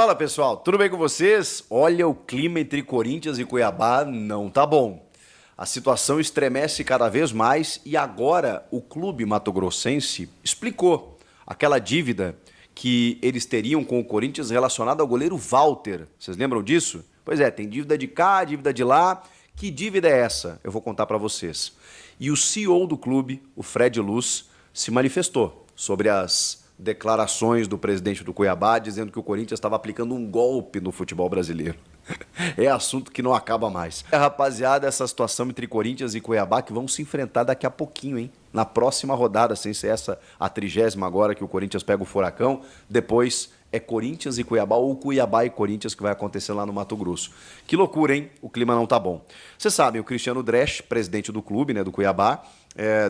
Fala pessoal, tudo bem com vocês? Olha, o clima entre Corinthians e Cuiabá não tá bom. A situação estremece cada vez mais e agora o clube mato-grossense explicou aquela dívida que eles teriam com o Corinthians relacionada ao goleiro Walter. Vocês lembram disso? Pois é, tem dívida de cá, dívida de lá. Que dívida é essa? Eu vou contar para vocês. E o CEO do clube, o Fred Luz, se manifestou sobre as declarações do presidente do Cuiabá dizendo que o Corinthians estava aplicando um golpe no futebol brasileiro. É assunto que não acaba mais. Rapaziada, essa situação entre Corinthians e Cuiabá que vão se enfrentar daqui a pouquinho, hein? Na próxima rodada, sem ser essa a 30ª agora que o Corinthians pega o Furacão, depois é Corinthians e Cuiabá ou Cuiabá e Corinthians que vai acontecer lá no Mato Grosso. Que loucura, hein? O clima não tá bom. Vocês sabem, o Cristiano Dresch, presidente do clube, né, do Cuiabá,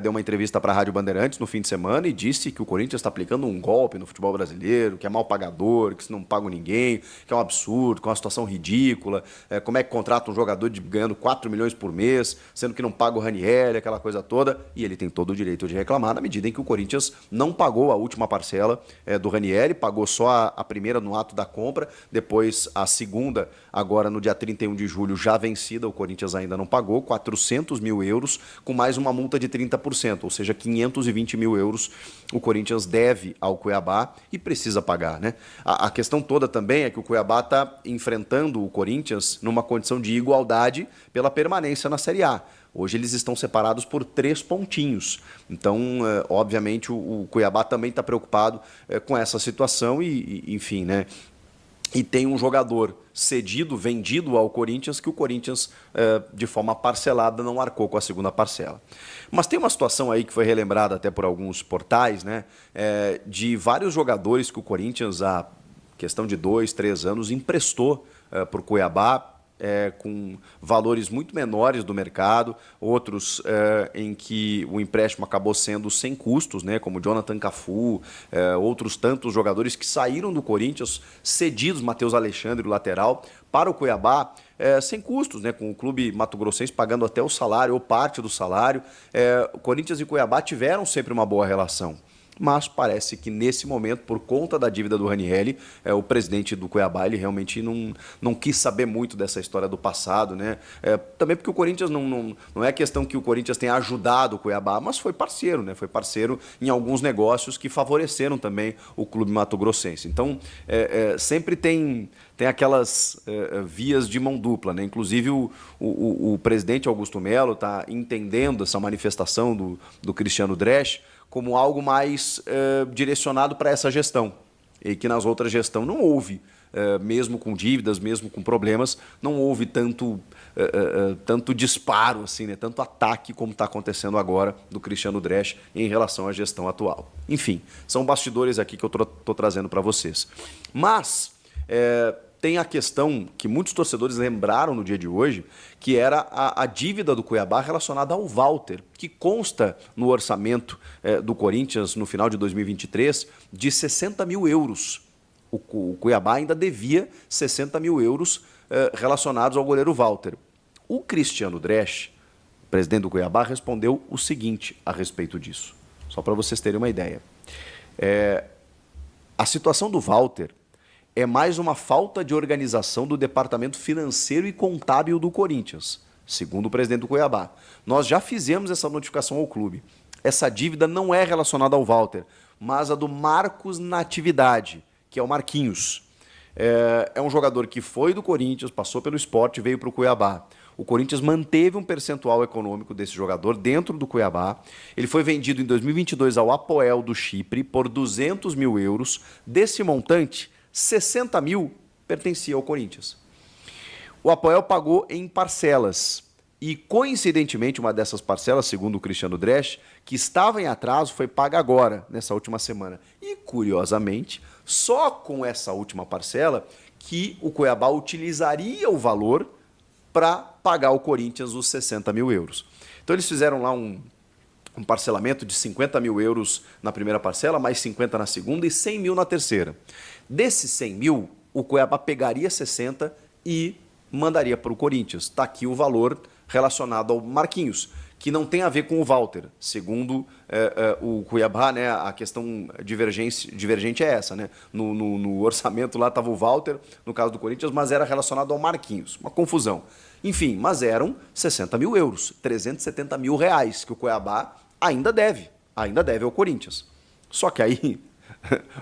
deu uma entrevista para a Rádio Bandeirantes no fim de semana e disse que o Corinthians está aplicando um golpe no futebol brasileiro, que é mal pagador, que não paga ninguém, que é um absurdo, que é uma situação ridícula. Como é que contrata um jogador ganhando 4 milhões por mês, sendo que não paga o Ranieri, aquela coisa toda, e ele tem todo o direito de reclamar na medida em que o Corinthians não pagou a última parcela do Ranieri, pagou só a primeira no ato da compra, depois a segunda, agora no dia 31 de julho, já vencida, o Corinthians ainda não pagou, 400 mil euros, com mais uma multa de 30%, ou seja, 520 mil euros o Corinthians deve ao Cuiabá e precisa pagar, né? A questão toda também é que o Cuiabá está enfrentando o Corinthians numa condição de igualdade pela permanência na Série A. Hoje eles estão separados por 3 pontinhos. Então, obviamente, o Cuiabá também está preocupado com essa situação e, enfim, né? E tem um jogador cedido, vendido ao Corinthians, que o Corinthians, de forma parcelada, não arcou com a segunda parcela. Mas tem uma situação aí que foi relembrada até por alguns portais, né, de vários jogadores que o Corinthians, há questão de 2, 3 anos, emprestou para o Cuiabá, com valores muito menores do mercado, outros em que o empréstimo acabou sendo sem custos, né, como Jonathan Cafu, outros tantos jogadores que saíram do Corinthians, cedidos, Matheus Alexandre, o lateral, para o Cuiabá, sem custos, né, com o clube mato-grossense pagando até o salário ou parte do salário. O Corinthians e Cuiabá tiveram sempre uma boa relação. Mas parece que nesse momento, por conta da dívida do Ranieri, o presidente do Cuiabá ele realmente não quis saber muito dessa história do passado, né? Também porque o Corinthians não é questão que o Corinthians tenha ajudado o Cuiabá, mas foi parceiro, né? Foi parceiro em alguns negócios que favoreceram também o clube mato-grossense. Então, sempre tem aquelas vias de mão dupla, né? Inclusive o presidente Augusto Melo está entendendo essa manifestação do Cristiano Dresch como algo mais direcionado para essa gestão, e que nas outras gestões não houve, mesmo com dívidas, mesmo com problemas, não houve tanto disparo, assim, né? Tanto ataque como está acontecendo agora do Cristiano Dresch em relação à gestão atual. Enfim, são bastidores aqui que eu estou trazendo para vocês. Mas tem a questão que muitos torcedores lembraram no dia de hoje, que era a dívida do Cuiabá relacionada ao Walter, que consta no orçamento do Corinthians no final de 2023 de 60 mil euros. O Cuiabá ainda devia 60 mil euros relacionados ao goleiro Walter. O Cristiano Dresch, presidente do Cuiabá, respondeu o seguinte a respeito disso, só para vocês terem uma ideia. A situação do Walter é mais uma falta de organização do departamento financeiro e contábil do Corinthians, segundo o presidente do Cuiabá. Nós já fizemos essa notificação ao clube. Essa dívida não é relacionada ao Walter, mas a do Marcos Natividade, que é o Marquinhos. É um jogador que foi do Corinthians, passou pelo Sport e veio para o Cuiabá. O Corinthians manteve um percentual econômico desse jogador dentro do Cuiabá. Ele foi vendido em 2022 ao Apoel do Chipre por 200 mil euros. Desse montante, 60 mil pertencia ao Corinthians. O Apoel pagou em parcelas e, coincidentemente, uma dessas parcelas, segundo o Cristiano Dresch, que estava em atraso, foi paga agora, nessa última semana. E, curiosamente, só com essa última parcela que o Cuiabá utilizaria o valor para pagar ao Corinthians os 60 mil euros. Então, eles fizeram lá um parcelamento de 50 mil euros na primeira parcela, mais 50 na segunda e 100 mil na terceira. Desses 100 mil, o Cuiabá pegaria 60 e mandaria para o Corinthians. Está aqui o valor relacionado ao Marquinhos, que não tem a ver com o Walter. Segundo o Cuiabá, né, a questão divergente é essa. Né? No orçamento lá estava o Walter, no caso do Corinthians, mas era relacionado ao Marquinhos. Uma confusão. Enfim, mas eram 60 mil euros, 370 mil reais, que o Cuiabá ainda deve ao Corinthians. Só que aí,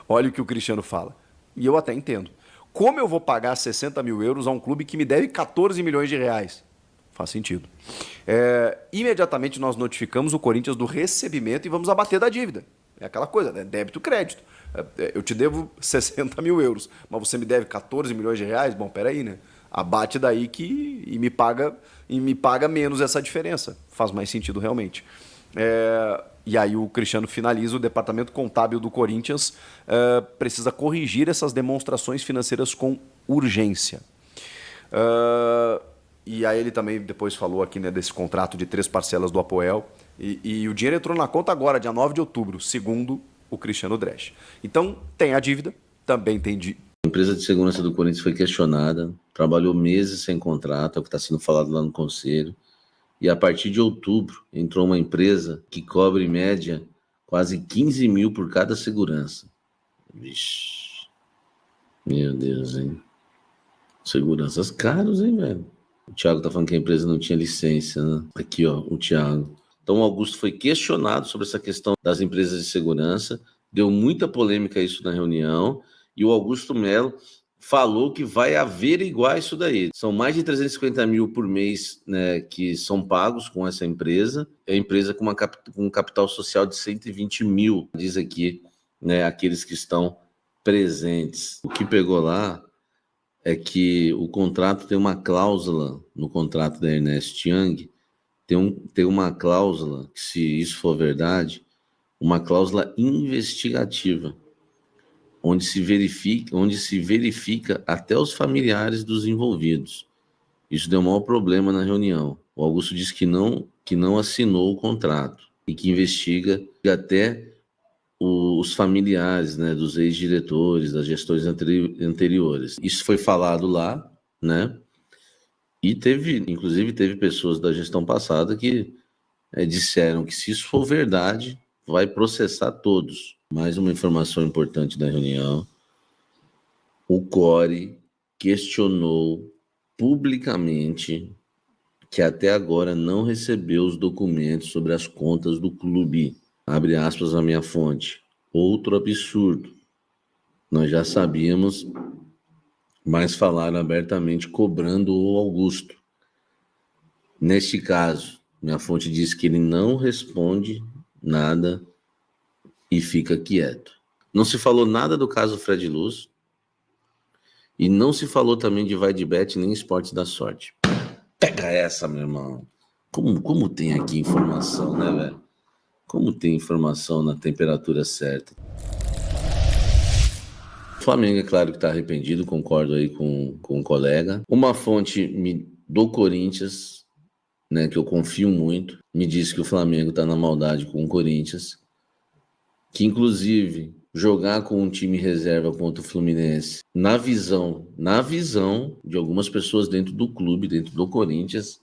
olha o que o Cristiano fala, e eu até entendo. Como eu vou pagar 60 mil euros a um clube que me deve 14 milhões de reais? Faz sentido. Imediatamente nós notificamos o Corinthians do recebimento e vamos abater da dívida. É aquela coisa, né? Débito e crédito. Eu te devo 60 mil euros, mas você me deve 14 milhões de reais? Bom, peraí, né? Abate daí e me paga menos essa diferença. Faz mais sentido realmente. E aí o Cristiano finaliza: o departamento contábil do Corinthians precisa corrigir essas demonstrações financeiras com urgência. E aí ele também depois falou aqui, né, desse contrato de 3 parcelas do Apoel. E o dinheiro entrou na conta agora, dia 9 de outubro, segundo o Cristiano Dresch. Então, tem a dívida, também tem dívida. A empresa de segurança do Corinthians foi questionada, trabalhou meses sem contrato, é o que está sendo falado lá no Conselho. E a partir de outubro, entrou uma empresa que cobra, em média, quase 15 mil por cada segurança. Vixe. Meu Deus, hein? Seguranças caros, hein, velho? O Thiago tá falando que a empresa não tinha licença, né? Aqui, ó, o Thiago. Então, o Augusto foi questionado sobre essa questão das empresas de segurança, deu muita polêmica isso na reunião, e o Augusto Melo falou que vai averiguar isso daí. São mais de 350 mil por mês, né, que são pagos com essa empresa. É a empresa com um capital social de 120 mil, diz aqui, né, aqueles que estão presentes. O que pegou lá é que o contrato tem uma cláusula, no contrato da Ernest Young, tem uma cláusula, que, se isso for verdade, uma cláusula investigativa, onde se verifica até os familiares dos envolvidos. Isso deu um maior problema na reunião. O Augusto disse que não assinou o contrato e que investiga até os familiares, né, dos ex-diretores, das gestões anteriores. Isso foi falado lá, né? E inclusive teve pessoas da gestão passada que disseram que, se isso for verdade, vai processar todos. Mais uma informação importante da reunião: o CORE questionou publicamente que até agora não recebeu os documentos sobre as contas do clube. Abre aspas na minha fonte. Outro absurdo. Nós já sabíamos, mas falaram abertamente cobrando o Augusto. Neste caso, minha fonte diz que ele não responde nada e fica quieto. Não se falou nada do caso Fred Luz e não se falou também de Vai de Bet nem Esportes da Sorte. Pega essa, meu irmão. Como tem aqui informação, né, velho? Como tem informação na temperatura certa. O Flamengo, é claro que está arrependido, concordo aí com o colega. Uma fonte do Corinthians, né, que eu confio muito, me disse que o Flamengo está na maldade com o Corinthians, que inclusive jogar com um time reserva contra o Fluminense, na visão de algumas pessoas dentro do clube, dentro do Corinthians,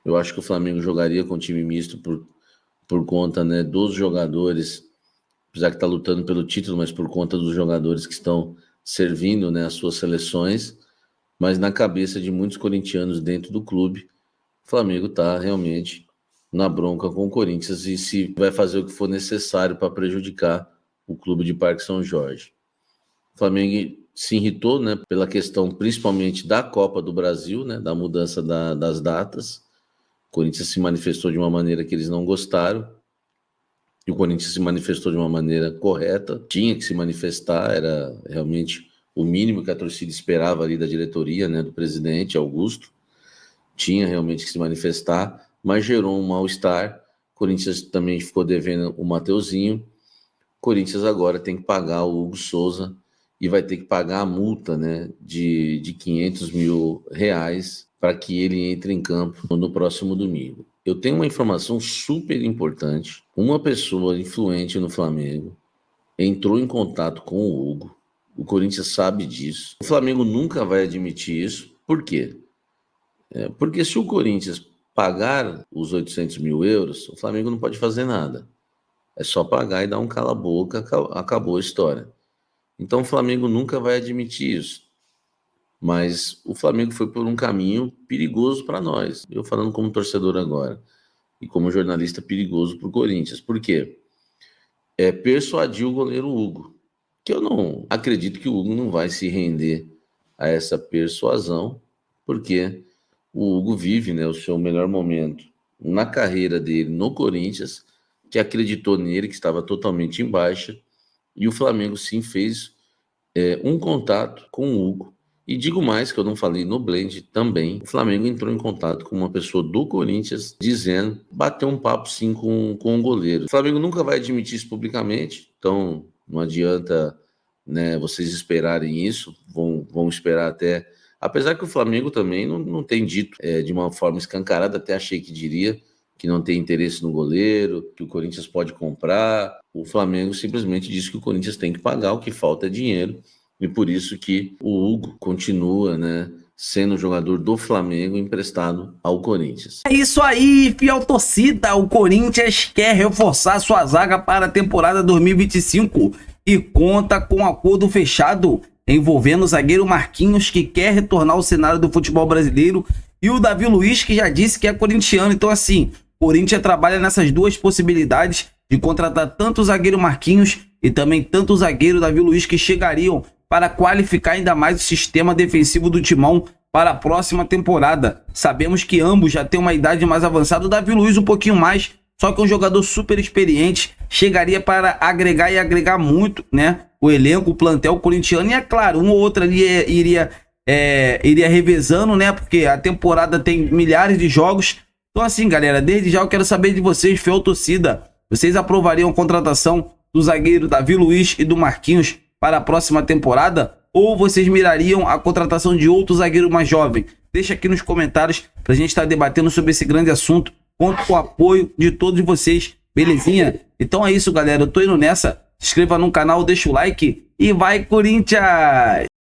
eu acho que o Flamengo jogaria com time misto por conta, né, dos jogadores, apesar que está lutando pelo título, mas por conta dos jogadores que estão servindo, né, as suas seleções. Mas na cabeça de muitos corintianos dentro do clube, o Flamengo está realmente na bronca com o Corinthians e se vai fazer o que for necessário para prejudicar o clube de Parque São Jorge. O Flamengo se irritou, né, pela questão principalmente da Copa do Brasil, né, da mudança das datas. O Corinthians se manifestou de uma maneira que eles não gostaram, e o Corinthians se manifestou de uma maneira correta, tinha que se manifestar, era realmente o mínimo que a torcida esperava ali da diretoria, né, do presidente Augusto, tinha realmente que se manifestar, mas gerou um mal-estar. O Corinthians também ficou devendo o Mateuzinho. O Corinthians agora tem que pagar o Hugo Souza e vai ter que pagar a multa, né, de 500 mil reais para que ele entre em campo no próximo domingo. Eu tenho uma informação super importante. Uma pessoa influente no Flamengo entrou em contato com o Hugo. O Corinthians sabe disso. O Flamengo nunca vai admitir isso. Por quê? Porque se o Corinthians pagar os 800 mil euros, o Flamengo não pode fazer nada. É só pagar e dar um cala-boca, acabou a história. Então o Flamengo nunca vai admitir isso. Mas o Flamengo foi por um caminho perigoso para nós. Eu falando como torcedor agora e como jornalista, perigoso para o Corinthians. Por quê? Persuadiu o goleiro Hugo, que eu não acredito que o Hugo não vai se render a essa persuasão, porque o Hugo vive, né, o seu melhor momento na carreira dele no Corinthians, que acreditou nele, que estava totalmente em baixa, e o Flamengo sim fez um contato com o Hugo. E digo mais, que eu não falei no Blend também, o Flamengo entrou em contato com uma pessoa do Corinthians, dizendo, bateu um papo sim com o goleiro. O Flamengo nunca vai admitir isso publicamente, então não adianta, né, vocês esperarem isso, vão esperar até... Apesar que o Flamengo também não tem dito de uma forma escancarada, até achei que diria que não tem interesse no goleiro, que o Corinthians pode comprar. O Flamengo simplesmente disse que o Corinthians tem que pagar, o que falta é dinheiro, e por isso que o Hugo continua, né, sendo jogador do Flamengo emprestado ao Corinthians. É isso aí, fiel torcida, o Corinthians quer reforçar sua zaga para a temporada 2025 e conta com acordo fechado envolvendo o zagueiro Marquinhos, que quer retornar ao cenário do futebol brasileiro, e o Davi Luiz, que já disse que é corintiano. Então assim, o Corinthians trabalha nessas duas possibilidades de contratar tanto o zagueiro Marquinhos e também tanto o zagueiro Davi Luiz, que chegariam para qualificar ainda mais o sistema defensivo do Timão para a próxima temporada. Sabemos que ambos já têm uma idade mais avançada, o Davi Luiz um pouquinho mais, só que é um jogador super experiente, chegaria para agregar e agregar muito, né, o elenco, o plantel corintiano, e é claro, um ou outro ali iria revezando, né, porque a temporada tem milhares de jogos. Então assim, galera, desde já eu quero saber de vocês, fiel torcida, vocês aprovariam a contratação do zagueiro Davi Luiz e do Marquinhos para a próxima temporada? Ou vocês mirariam a contratação de outro zagueiro mais jovem? Deixa aqui nos comentários para a gente estar debatendo sobre esse grande assunto. Conto com o apoio de todos vocês, belezinha? Então é isso, galera. Eu tô indo nessa. Se inscreva no canal, deixa o like e vai, Corinthians!